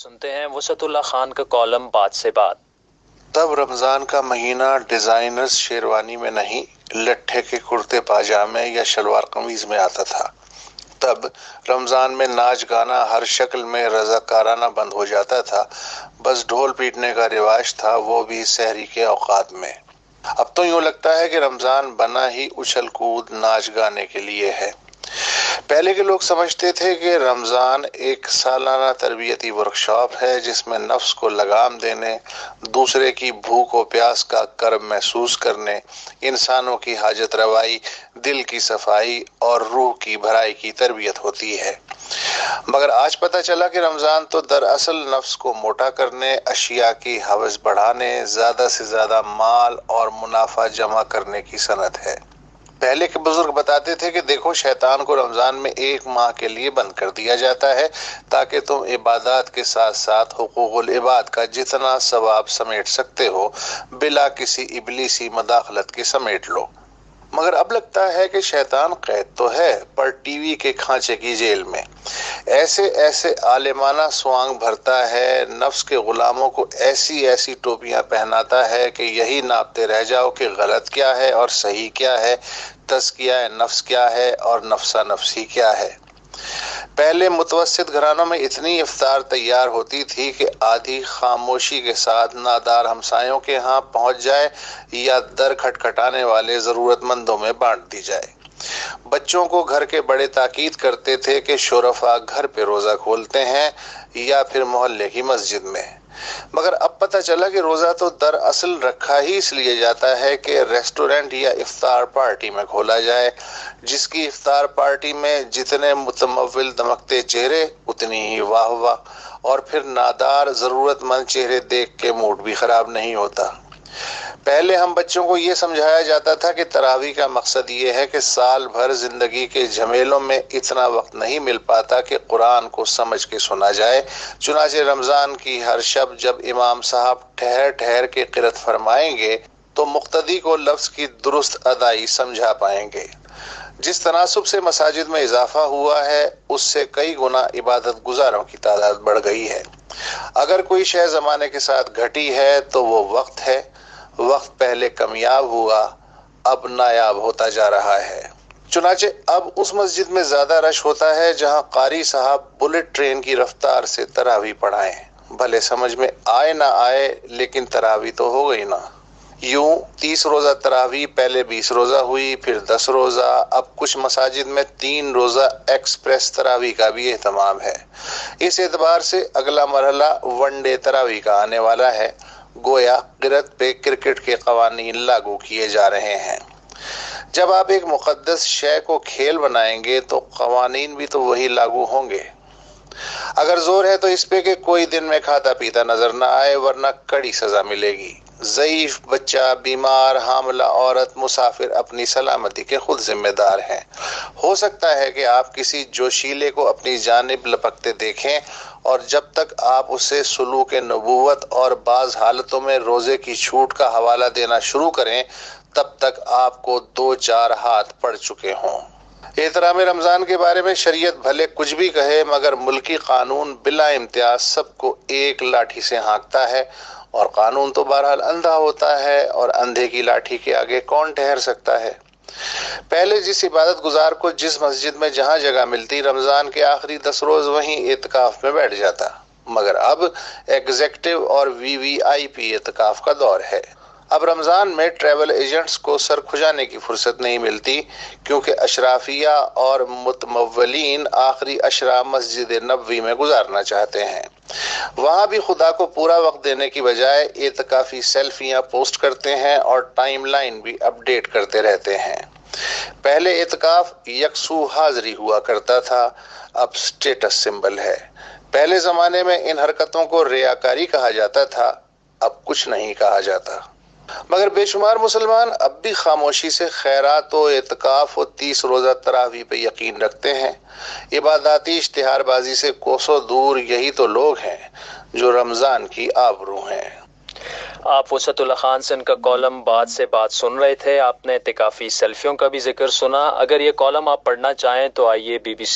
सुनते हैं वसतुल्लाह खान का कॉलम बात से बात। तब रमज़ान का महीना डिज़ाइनर्स शेरवानी में नहीं, लट्ठे के कुर्ते पाजामे या शलवार कमीज में आता था। तब रमज़ान में नाच गाना हर शक्ल में रज़ाकाराना बंद हो जाता था। बस ढोल पीटने का रिवाज था, वो भी सहरी के औकात में। अब तो यूँ लगता है कि रमज़ान बना ही उछल कूद नाच गाने के लिए है। पहले के लोग समझते थे कि रमज़ान एक सालाना तरबियती वर्कशॉप है जिसमें नफ्स को लगाम देने, दूसरे की भूख और प्यास का कर्ब महसूस करने, इंसानों की हाजत रवाई, दिल की सफाई और रूह की भराई की तरबियत होती है। मगर आज पता चला कि रमज़ान तो दरअसल नफ्स को मोटा करने, अशिया की हवस बढ़ाने, ज़्यादा से ज़्यादा माल और मुनाफा जमा करने की सनत है। पहले के बुजुर्ग बताते थे कि देखो, शैतान को रमज़ान में 1 माह के लिए बंद कर दिया जाता है ताकि तुम इबादत के साथ साथ हुकूकुल इबाद का जितना सवाब समेट सकते हो बिला किसी इबलीसी मदाखलत के समेट लो। मगर अब लगता है कि शैतान कैद तो है पर टीवी के खांचे की जेल में। ऐसे ऐसे आलिमाना स्वांग भरता है, नफ्स के गुलामों को ऐसी ऐसी टोपियां पहनाता है कि यही नापते रह जाओ कि गलत क्या है और सही क्या है, तज़किया नफ्स क्या है और नफ्सा नफ्सी क्या है। पहले मुतवस्सित घरानों में इतनी इफ्तार तैयार होती थी कि आधी खामोशी के साथ नादार हमसायों के यहाँ पहुंच जाए या दर खटखटाने वाले ज़रूरतमंदों में बांट दी जाए। बच्चों को घर के बड़े ताकीद करते थे कि शोरफा घर पे रोज़ा खोलते हैं या फिर मोहल्ले की मस्जिद में। मगर अब पता चला कि रोज़ा तो दरअसल रखा ही इसलिए जाता है कि रेस्टोरेंट या इफ्तार पार्टी में खोला जाए, जिसकी इफ्तार पार्टी में जितने मुतमव्विल दमकते चेहरे उतनी ही वाह वाह, और फिर नादार ज़रूरतमंद चेहरे देख के मूड भी ख़राब नहीं होता। पहले हम बच्चों को ये समझाया जाता था कि तरावी का मकसद ये है कि साल भर जिंदगी के झमेलों में इतना वक्त नहीं मिल पाता कि कुरान को समझ के सुना जाए। चुनाचे रमज़ान की हर शब जब इमाम साहब ठहर ठहर के क़िरात फरमाएंगे तो मुक्तदी को लफ्ज़ की दुरुस्त अदाई समझा पाएंगे। जिस तनासुब से मसाजिद में इजाफा हुआ है उससे कई गुना इबादत गुजारों की तादाद बढ़ गई है। अगर कोई शय ज़माने के साथ घटी है तो वो वक्त है। वक्त पहले कमयाब हुआ, अब नायाब होता जा रहा है। चुनाचे अब उस मस्जिद में ज्यादा रश होता है जहां कारी साहब बुलेट ट्रेन की रफ्तार से तरावी पढ़ाएं। भले समझ में आए ना आए लेकिन तरावी तो हो गई ना। यूं 30 रोजा तरावी पहले 20 रोजा हुई, फिर 10 रोजा, अब कुछ मसाजिद में 3 रोजा एक्सप्रेस तरावी का भी एहतमाम है। इस एतबार से अगला मरहला वनडे तरावी का आने वाला है। गोया क़िरात पे क्रिकेट के कवानीन लागू किए जा रहे हैं। जब आप एक मुक़द्दस शय को खेल बनाएंगे तो कवानीन भी तो वही लागू होंगे। अगर जोर है तो इस पे कि कोई दिन में खाता पीता नजर ना आए वरना कड़ी सजा मिलेगी। ज़ईफ बच्चा, बीमार, हामला औरत, मुसाफिर अपनी सलामती के खुद जिम्मेदार हैं। हो सकता है कि आप किसी जोशीले को अपनी जानिब लपकते देखें और जब तक आप उसे सुलूक नबूवत और बाज़ हालतों में रोज़े की छूट का हवाला देना शुरू करें तब तक आपको 2-4 हाथ पड़ चुके हों। एहतराम रमज़ान के बारे में शरीयत भले कुछ भी कहे मगर मुल्की कानून बिला इम्तियाज सबको एक लाठी से हाँकता है, और कानून तो बहरहाल अंधा होता है और अंधे की लाठी के आगे कौन ठहर सकता है। पहले जिस इबादत गुजार को जिस मस्जिद में जहां जगह मिलती रमज़ान के आखिरी 10 रोज वहीं एतकाफ में बैठ जाता, मगर अब एग्जेक्टिव और वीवीआईपी एतकाफ का दौर है। अब रमज़ान में ट्रैवल एजेंट्स को सर खुजाने की फुर्सत नहीं मिलती क्योंकि अशराफिया और मुतमव्वलीन आखिरी अशरा मस्जिद नबवी में गुजारना चाहते हैं। वहाँ भी खुदा को पूरा वक्त देने की बजाय एतकाफी सेल्फियाँ पोस्ट करते हैं और टाइमलाइन भी अपडेट करते रहते हैं। पहले एतकाफ यकसू हाजिरी हुआ करता था, अब स्टेटस सिंबल है। पहले ज़माने में इन हरकतों को रियाकारी कहा जाता था, अब कुछ नहीं कहा जाता। मगर बेशुमार मुसलमान अब भी खामोशी से खैरात व एतकाफ व 30 रोज़ा तरावी पे यकीन रखते हैं। इबादाती इश्तिहारबाजी से कोसों दूर यही तो लोग हैं जो रमज़ान की आबरू हैं। आप वसतुल्लाह खान से इनका कॉलम बात से बात सुन रहे थे। आपने एतिकाफी सेल्फियों का भी जिक्र सुना। अगर ये कॉलम आप पढ़ना चाहें तो आइए BBC